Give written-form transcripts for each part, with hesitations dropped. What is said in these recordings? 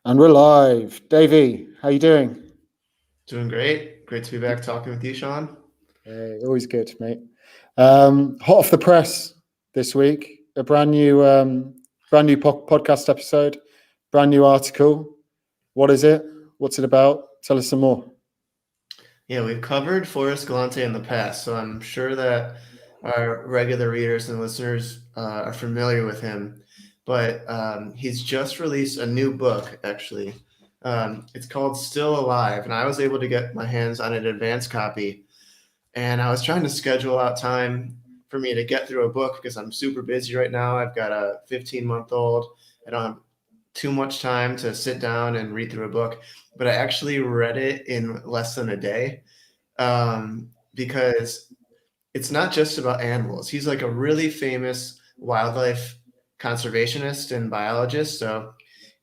And we're live. Davey, how you doing? Doing great. Great to be back talking with you, Sean. Hey, always good, mate. Hot off the press this week, a brand new podcast episode, brand new article. What is it? What's it about? Tell us some more. Yeah, we've covered Forrest Galante in the past, so I'm sure that our regular readers and listeners are familiar with him. But he's just released a new book, actually. It's called Still Alive, and I was able to get my hands on an advance copy. And I was trying to schedule out time for me to get through a book because I'm super busy right now. I've got a 15-month-old. I don't have too much time to sit down and read through a book, but I actually read it in less than a day because it's not just about animals. He's like a really famous wildlife conservationist and biologist. So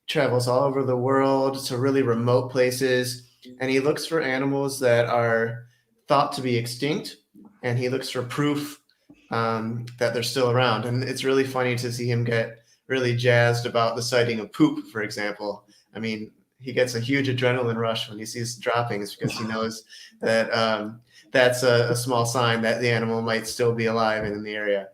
he travels all over the world to really remote places, and he looks for animals that are thought to be extinct, and he looks for proof that they're still around. And it's really funny to see him get really jazzed about the sighting of poop, for example. I mean, he gets a huge adrenaline rush when he sees droppings because he knows that that's a small sign that the animal might still be alive and in the area.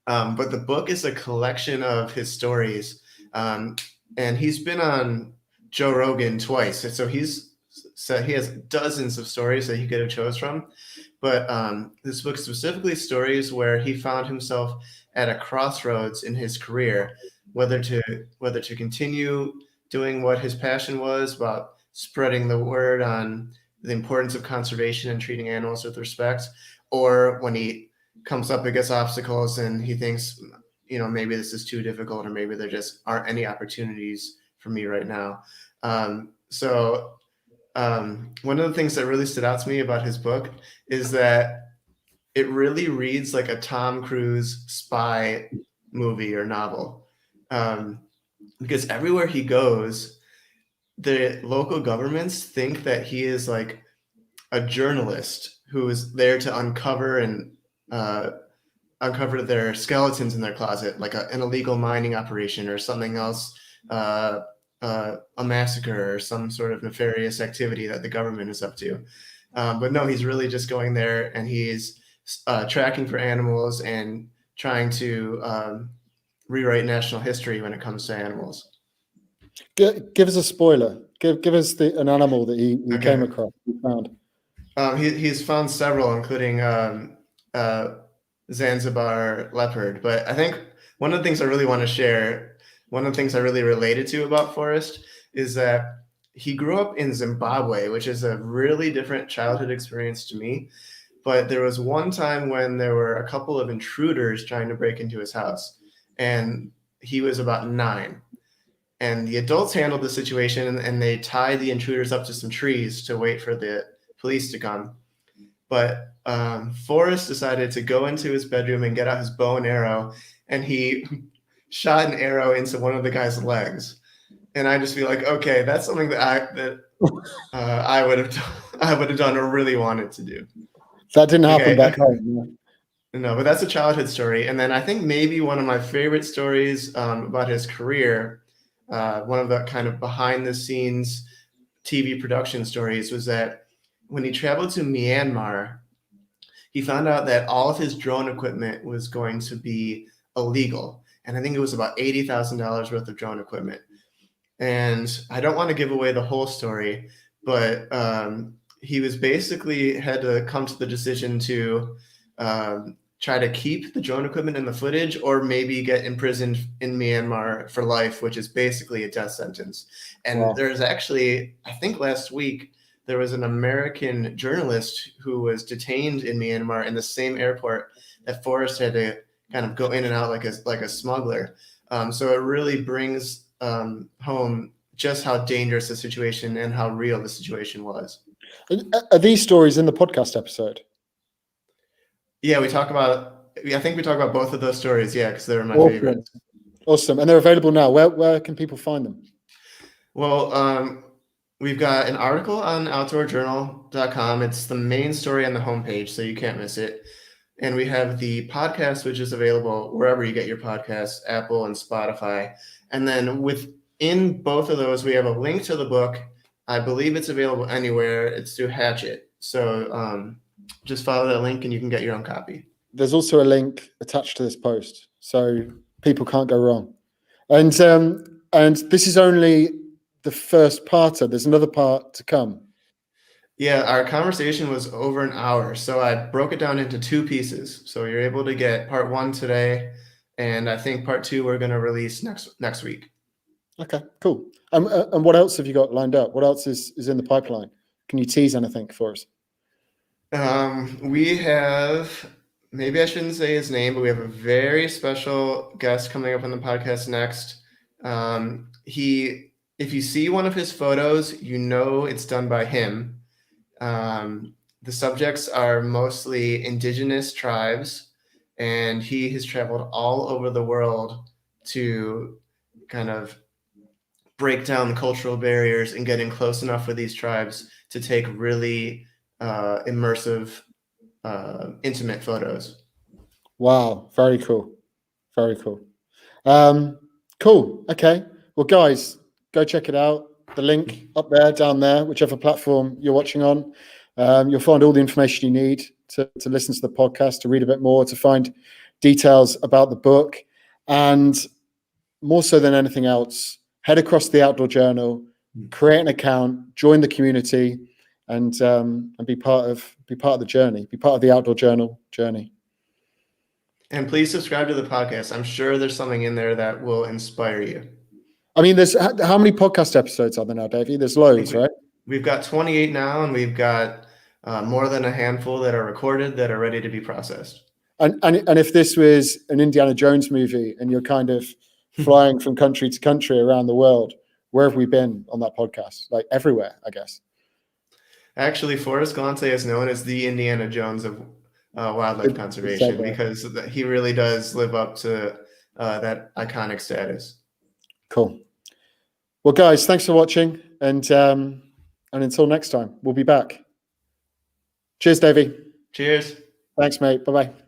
But the book is a collection of his stories, and he's been on Joe Rogan twice, so he has dozens of stories that he could have chose from. But this book specifically stories where he found himself at a crossroads in his career, whether to continue doing what his passion was about spreading the word on the importance of conservation and treating animals with respect, or when he comes up against obstacles and he thinks, maybe this is too difficult, or maybe there just aren't any opportunities for me right now. One of the things that really stood out to me about his book is that it really reads like a Tom Cruise spy movie or novel, because everywhere he goes, the local governments think that he is like a journalist who is there to uh, uncover their skeletons in their closet, like an illegal mining operation or something else, a massacre or some sort of nefarious activity that the government is up to. But no, he's really just going there, and he's tracking for animals and trying to rewrite national history when it comes to animals. Give us a spoiler. Give us an animal that he came Okay. across, he found. He's found several, including uh, Zanzibar leopard. But I think one of the things I really want to share, one of the things I really related to about Forrest is that he grew up in Zimbabwe, which is a really different childhood experience to me. But there was one time when there were a couple of intruders trying to break into his house, and he was about 9. And the adults handled the situation, and they tied the intruders up to some trees to wait for the police to come. But Forrest decided to go into his bedroom and get out his bow and arrow, and he shot an arrow into one of the guy's legs. And I just feel like, okay, that's something that I would have done or really wanted to do. That didn't happen Okay, back home. no, but that's a childhood story. And then I think maybe one of my favorite stories about his career, one of the kind of behind the scenes TV production stories, was that when he traveled to Myanmar, he found out that all of his drone equipment was going to be illegal. And I think it was about $80,000 worth of drone equipment. And I don't want to give away the whole story, but he was basically had to come to the decision to try to keep the drone equipment in the footage, or maybe get imprisoned in Myanmar for life, which is basically a death sentence. And Wow. there's actually, I think last week, there was an American journalist who was detained in Myanmar in the same airport that Forrest had to kind of go in and out like a smuggler. So it really brings home just how dangerous the situation and how real the situation was. Are these stories in the podcast episode? Yeah, I think we talk about both of those stories. Yeah, because they're my Awesome. favorites. Awesome. And they're available now. Where can people find them? Well, we've got an article on outdoorjournal.com. It's the main story on the homepage, so you can't miss it. And we have the podcast, which is available wherever you get your podcasts, Apple and Spotify. And then with in both of those, we have a link to the book. I believe it's available anywhere. It's through Hatchet. So just follow that link and you can get your own copy. There's also a link attached to this post, so people can't go wrong. And this is only the first parter. There's another part to come. Yeah, our conversation was over an hour, so I broke it down into 2 pieces. So you're able to get part 1 today, and I think part 2 we're going to release next week. Okay, cool. And what else have you got lined up? What else is in the pipeline? Can you tease anything for us? We have, maybe I shouldn't say his name, but we have a very special guest coming up on the podcast next. If you see one of his photos, you know it's done by him. The subjects are mostly indigenous tribes, and he has traveled all over the world to kind of break down the cultural barriers and getting close enough with these tribes to take really immersive, intimate photos. Wow, very cool. Very cool. Cool. Okay. Well, guys, go check it out. The link up there, down there, whichever platform you're watching on. You'll find all the information you need to listen to the podcast, to read a bit more, to find details about the book. And more so than anything else, head across the Outdoor Journal, create an account, join the community, and be part of the journey, be part of the Outdoor Journal journey. And please subscribe to the podcast. I'm sure there's something in there that will inspire you. I mean, there's how many podcast episodes are there now, Davey? There's loads, right? We've got 28 now, and we've got more than a handful that are recorded that are ready to be processed. And if this was an Indiana Jones movie and you're kind of flying from country to country around the world, where have we been on that podcast? Like everywhere, I guess. Actually, Forrest Galante is known as the Indiana Jones of wildlife conservation because he really does live up to that iconic status. Cool. Well, guys, thanks for watching, and until next time, we'll be back. Cheers, Davey. Cheers. Thanks, mate. Bye-bye.